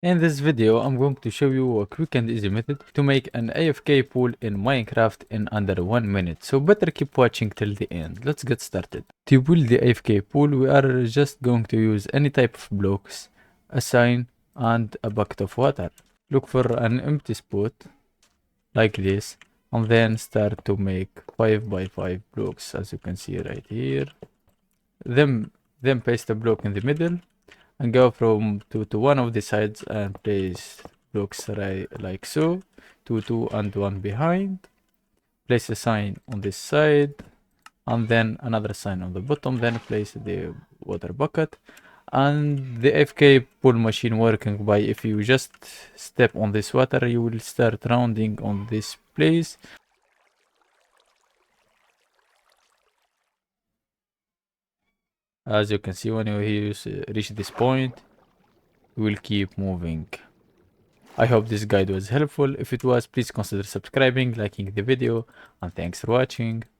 In this video, I'm going to show you a quick and easy method to make an AFK pool in Minecraft in under 1 minute. So better keep watching till the end. Let's get started. To build the AFK pool, we are just going to use any type of blocks, a sign, and a bucket of water. Look for an empty spot like this, and then start to make 5 by 5 blocks, as you can see right here. Then paste a block in the middle and go from to one of the sides and place blocks right like so, two and one behind. Place a sign on this side and then another sign on the bottom, then place the water bucket and the AFK pool machine working by if you just step on this water, you will start rounding on this place. As you can see, when you reach this point, you will keep moving. I hope this guide was helpful. If it was, please consider subscribing, liking the video, and thanks for watching.